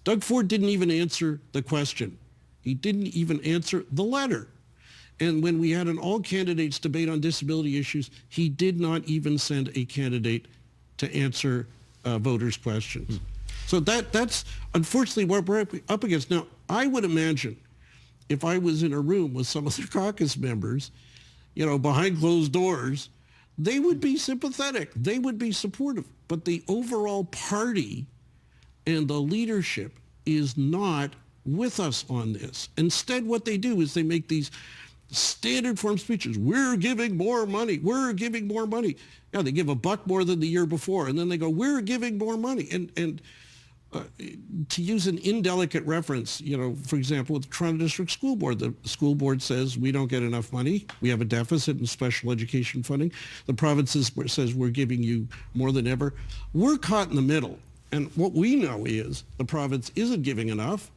Doug Ford didn't even answer the question. He didn't even answer the letter. And when we had an all-candidates debate on disability issues, he did not even send a candidate to answer voters' questions. So that's unfortunately what we're up against. Now, I would imagine if I was in a room with some of the caucus members, behind closed doors, they would be sympathetic. They would be supportive. But the overall party and the leadership is not with us on this. Instead, what they do is they make these standard form speeches. We're giving more money. We're giving more money. Yeah, they give $1 more than the year before, and then they go, we're giving more money. And to use an indelicate reference, for example, with the Toronto District School Board, the school board says we don't get enough money. We have a deficit in special education funding. The province says we're giving you more than ever. We're caught in the middle. And what we know is the province isn't giving enough,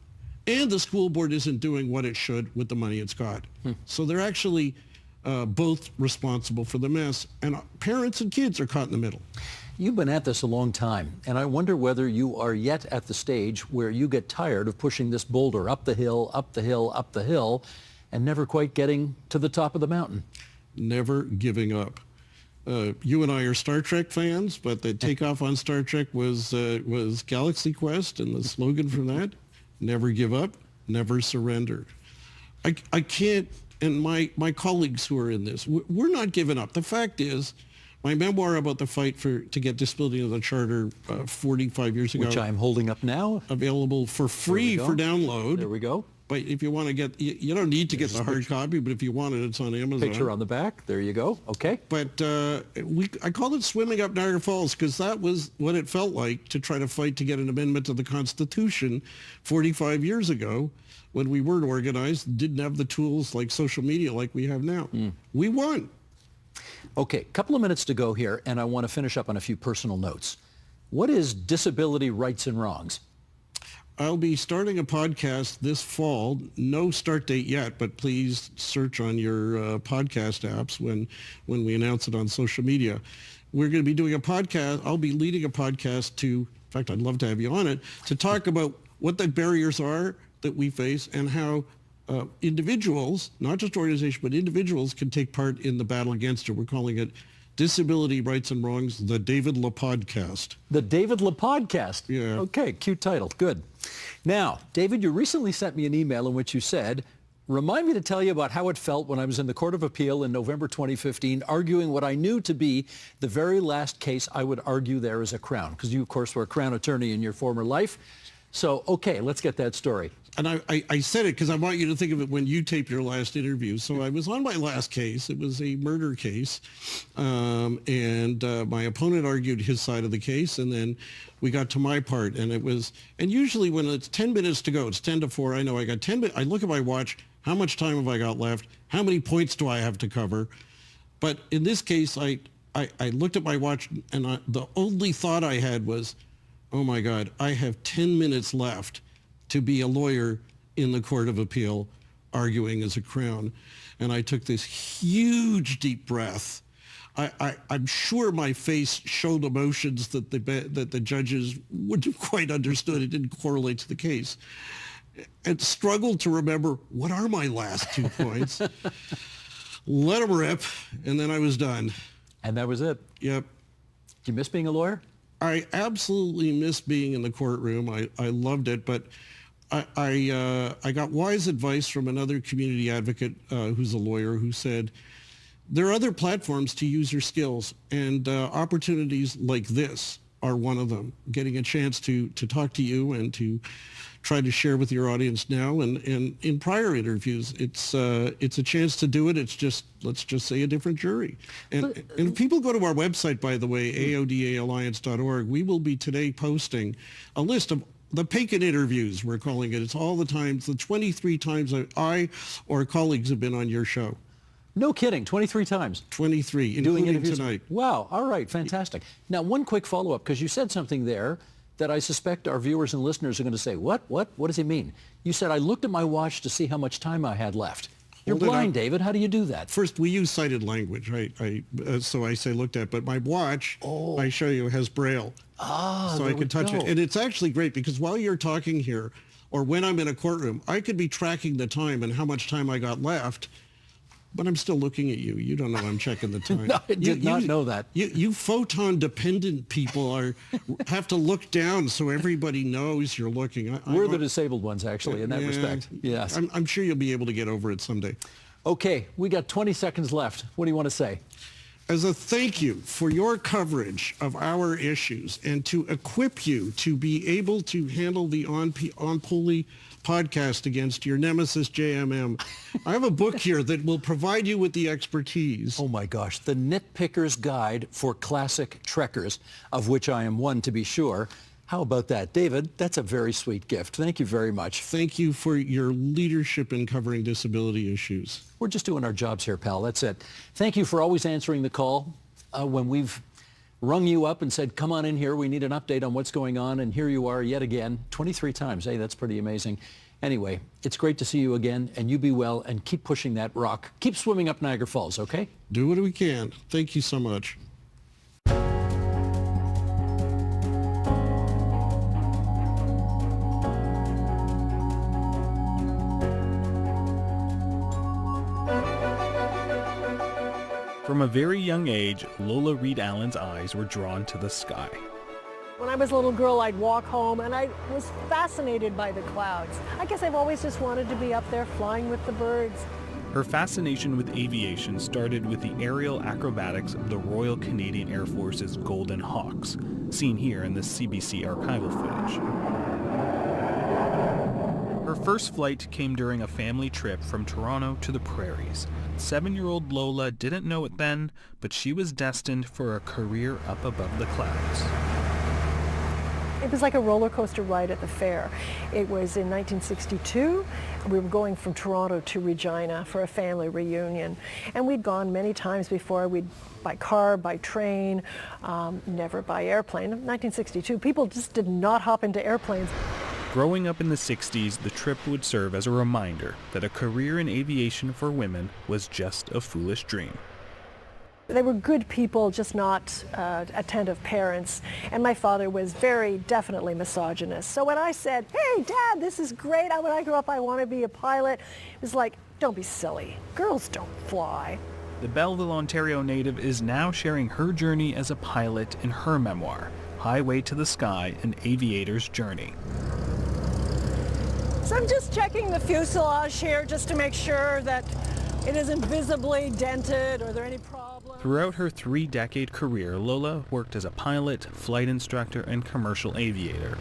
and the school board isn't doing what it should with the money it's got. So they're actually both responsible for the mess. And parents and kids are caught in the middle. You've been at this a long time, and I wonder whether you are yet at the stage where you get tired of pushing this boulder up the hill, up the hill, up the hill, and never quite getting to the top of the mountain. Never giving up. You and I are Star Trek fans, but the takeoff on Star Trek was Galaxy Quest, and the slogan from that, never give up, never surrender. I can't, and my colleagues who are in this, we're not giving up. The fact is, My memoir about the fight to get disability into the Charter 45 years ago. Which I'm holding up now. Available for free for download. There we go. But if you want to get, you don't need to get the hard copy, but if you want it, it's on Amazon. Picture on the back. There you go. Okay. But I called it Swimming Up Niagara Falls because that was what it felt like to try to fight to get an amendment to the Constitution 45 years ago when we weren't organized, didn't have the tools like social media like we have now. We won. Okay, a couple of minutes to go here, and I want to finish up on a few personal notes. What is disability rights and wrongs? I'll be starting a podcast this fall. No start date yet, but please search on your podcast apps when we announce it on social media. We're going to be doing a podcast. I'll be leading a podcast in fact, I'd love to have you on it, to talk about what the barriers are that we face and how individuals, not just organizations, but individuals can take part in the battle against it. We're calling it Disability Rights and Wrongs, the David Lepofsky. The David Lepofsky. Yeah. Okay, cute title. Good. Now, David, you recently sent me an email in which you said, remind me to tell you about how it felt when I was in the Court of Appeal in November 2015, arguing what I knew to be the very last case I would argue there as a Crown, because you, of course, were a Crown attorney in your former life. So, okay, let's get that story. And I said it because I want you to think of it when you tape your last interview. So I was on my last case. It was a murder case. And my opponent argued his side of the case. And then we got to my part. And usually when it's 10 minutes to go, it's 10 to 4. I know I got 10 minutes. I look at my watch. How much time have I got left? How many points do I have to cover? But in this case, I looked at my watch and the only thought I had was, oh my God, I have 10 minutes left to be a lawyer in the Court of Appeal arguing as a Crown. And I took this huge deep breath. I'm sure my face showed emotions that the judges wouldn't have quite understood. It didn't correlate to the case. And struggled to remember, what are my last 2 points? Let them rip, and then I was done. And that was it? Yep. Do you miss being a lawyer? I absolutely miss being in the courtroom. I loved it, but I got wise advice from another community advocate who's a lawyer who said, there are other platforms to use your skills, and opportunities like this are one of them. Getting a chance to talk to you and to try to share with your audience now and in prior interviews, it's a chance to do it. It's just, let's just say, a different jury. And if people go to our website, by the way, aodaalliance.org, we will be today posting a list of the Paikin interviews, we're calling it. It's all the times, the 23 times I or colleagues have been on your show. No kidding, 23 times. 23, doing including interviews tonight. Wow, all right, fantastic. Now, one quick follow-up, because you said something there that I suspect our viewers and listeners are going to say, what does he mean? You said, I looked at my watch to see how much time I had left. You're blind, David. How do you do that? First, we use sighted language, right? So I say looked at, but my watch, I show you, has Braille. So I can touch it. And it's actually great because while you're talking here, or when I'm in a courtroom, I could be tracking the time and how much time I got left, but I'm still looking at you. You don't know I'm checking the time. No, I did not know that. You photon-dependent people have to look down so everybody knows you're looking. We're the disabled ones, actually, in that respect. Yes. I'm sure you'll be able to get over it someday. Okay, we got 20 seconds left. What do you want to say? As a thank you for your coverage of our issues and to equip you to be able to handle the on-pulley podcast against your nemesis JMM, I have a book here that will provide you with the expertise. Oh my gosh, The Nitpicker's Guide for Classic Trekkers, of which I am one to be sure. How about that? David, that's a very sweet gift. Thank you very much. Thank you for your leadership in covering disability issues. We're just doing our jobs here, pal. That's it. Thank you for always answering the call when we've rung you up and said, come on in here. We need an update on what's going on. And here you are yet again, 23 times. Hey, that's pretty amazing. Anyway, it's great to see you again, and you be well, and keep pushing that rock. Keep swimming up Niagara Falls, okay? Do what we can. Thank you so much. From a very young age, Lola Reed Allen's eyes were drawn to the sky. When I was a little girl, I'd walk home and I was fascinated by the clouds. I guess I've always just wanted to be up there flying with the birds. Her fascination with aviation started with the aerial acrobatics of the Royal Canadian Air Force's Golden Hawks, seen here in this CBC archival footage. Her first flight came during a family trip from Toronto to the prairies. 7-year-old Lola didn't know it then, but she was destined for a career up above the clouds. It was like a roller coaster ride at the fair. It was in 1962. We were going from Toronto to Regina for a family reunion. And we'd gone many times before. We'd by car, by train, never by airplane. In 1962, people just did not hop into airplanes. Growing up in the 60s, the trip would serve as a reminder that a career in aviation for women was just a foolish dream. They were good people, just not attentive parents. And my father was very definitely misogynist. So when I said, hey, Dad, this is great. When I grow up, I want to be a pilot, it was like, don't be silly. Girls don't fly. The Belleville, Ontario native is now sharing her journey as a pilot in her memoir, Highway to the Sky, An Aviator's Journey. So I'm just checking the fuselage here just to make sure that it isn't visibly dented or are there any problems. Throughout her 3-decade career, Lola worked as a pilot, flight instructor, and commercial aviator.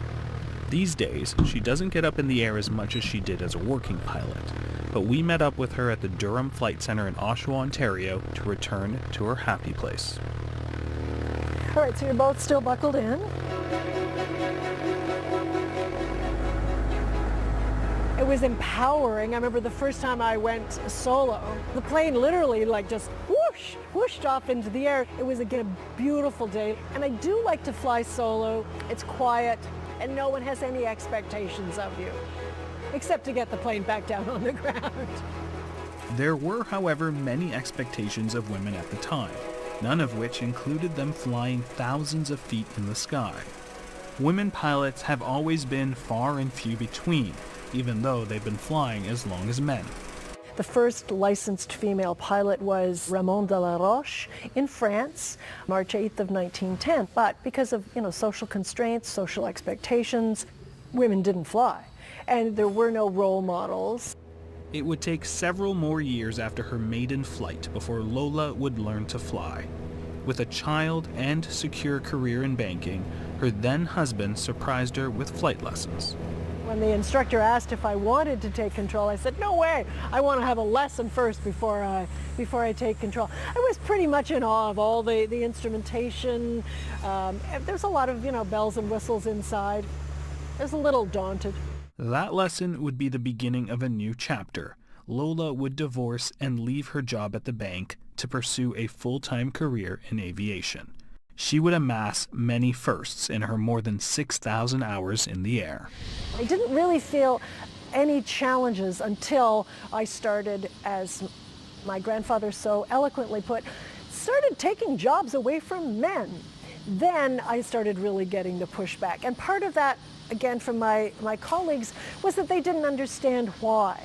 These days, she doesn't get up in the air as much as she did as a working pilot, but we met up with her at the Durham Flight Centre in Oshawa, Ontario, to return to her happy place. All right, so you're both still buckled in. It was empowering. I remember the first time I went solo, the plane literally just whooshed off into the air. It was again a beautiful day. And I do like to fly solo. It's quiet and no one has any expectations of you, except to get the plane back down on the ground. There were, however, many expectations of women at the time, none of which included them flying thousands of feet in the sky. Women pilots have always been far and few between, even though they've been flying as long as men. The first licensed female pilot was Ramon de la Roche in France, March 8th of 1910. But because of social constraints, social expectations, women didn't fly. And there were no role models. It would take several more years after her maiden flight before Lola would learn to fly. With a child and secure career in banking, her then husband surprised her with flight lessons. When the instructor asked if I wanted to take control, I said, no way, I want to have a lesson first before I take control. I was pretty much in awe of all the instrumentation. There's a lot of, bells and whistles inside. I was a little daunted. That lesson would be the beginning of a new chapter. Lola would divorce and leave her job at the bank to pursue a full-time career in aviation. She would amass many firsts in her more than 6,000 hours in the air. I didn't really feel any challenges until I started, as my grandfather so eloquently put, started taking jobs away from men. Then I started really getting the pushback. And part of that, again, from my colleagues, was that they didn't understand why.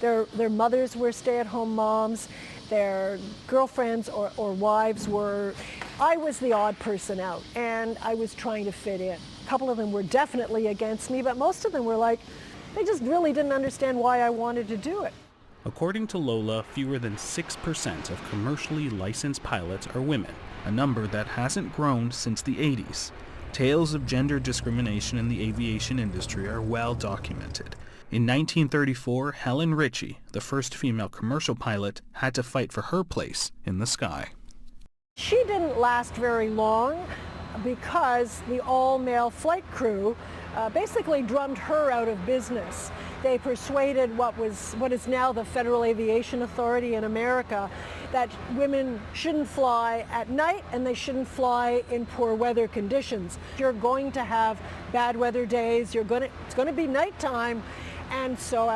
Their mothers were stay-at-home moms. Their girlfriends or wives were. I was the odd person out, and I was trying to fit in. A couple of them were definitely against me, but most of them were like, they just really didn't understand why I wanted to do it. According to Lola, fewer than 6% of commercially licensed pilots are women, a number that hasn't grown since the 80s. Tales of gender discrimination in the aviation industry are well documented. In 1934, Helen Ritchie, the first female commercial pilot, had to fight for her place in the sky. She didn't last very long because the all-male flight crew basically drummed her out of business. They persuaded what is now the Federal Aviation Authority in America that women shouldn't fly at night and they shouldn't fly in poor weather conditions. You're going to have bad weather days, it's going to be nighttime. And so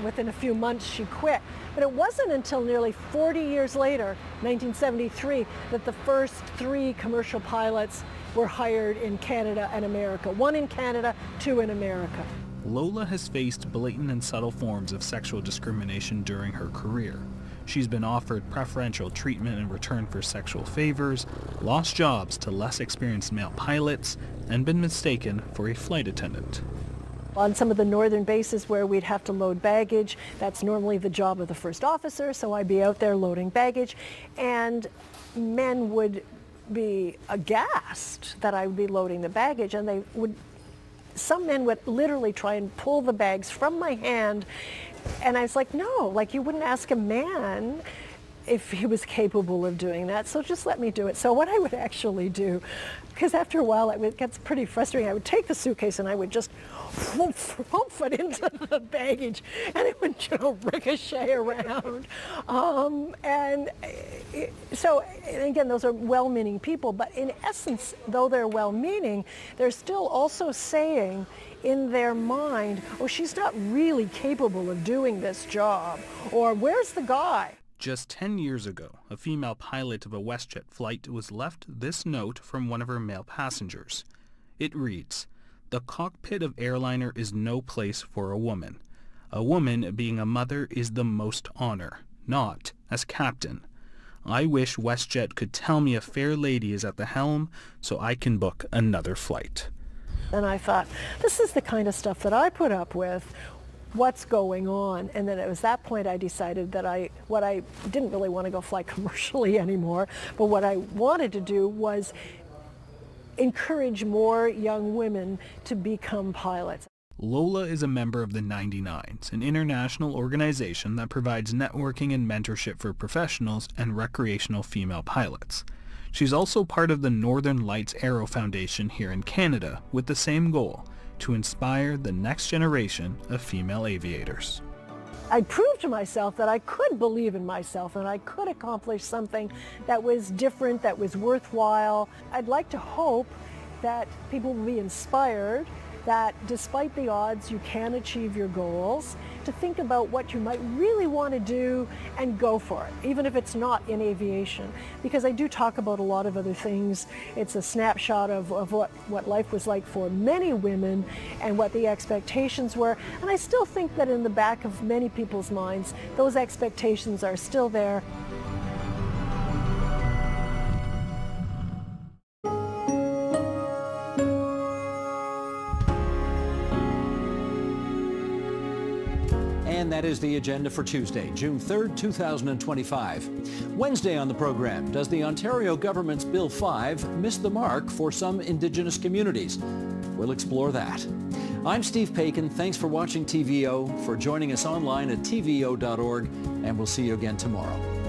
within a few months, she quit. But it wasn't until nearly 40 years later, 1973, that the first 3 commercial pilots were hired in Canada and America. 1 in Canada, 2 in America. Lola has faced blatant and subtle forms of sexual discrimination during her career. She's been offered preferential treatment in return for sexual favors, lost jobs to less experienced male pilots, and been mistaken for a flight attendant. On some of the northern bases where we'd have to load baggage, that's normally the job of the first officer, so I'd be out there loading baggage, and men would be aghast that I would be loading the baggage, and some men would literally try and pull the bags from my hand, and I was like, no, like, you wouldn't ask a man if he was capable of doing that, so just let me do it. So what I would actually do, because after a while it gets pretty frustrating, I would take the suitcase and I would just whoof it into the baggage, and it would, ricochet around. So again, those are well-meaning people, but in essence, though they're well-meaning, they're still also saying in their mind, oh, she's not really capable of doing this job, or where's the guy? Just 10 years ago, a female pilot of a WestJet flight was left this note from one of her male passengers. It reads, "The cockpit of airliner is no place for a woman. A woman being a mother is the most honor, not as captain. I wish WestJet could tell me a fair lady is at the helm so I can book another flight." And I thought, this is the kind of stuff that I put up with. What's going on? And then it was that point I decided that what I didn't really want to go fly commercially anymore, but what I wanted to do was encourage more young women to become pilots. Lola is a member of the 99s, an international organization that provides networking and mentorship for professionals and recreational female pilots. She's also part of the Northern Lights Aero Foundation here in Canada with the same goal, to inspire the next generation of female aviators. I proved to myself that I could believe in myself and I could accomplish something that was different, that was worthwhile. I'd like to hope that people will be inspired that despite the odds, you can achieve your goals, to think about what you might really want to do and go for it, even if it's not in aviation. Because I do talk about a lot of other things. It's a snapshot of what life was like for many women and what the expectations were. And I still think that in the back of many people's minds, those expectations are still there. And that is the agenda for Tuesday, June 3rd, 2025. Wednesday on the program, does the Ontario government's Bill 5 miss the mark for some Indigenous communities? We'll explore that. I'm Steve Paikin. Thanks for watching TVO, for joining us online at tvo.org, and we'll see you again tomorrow.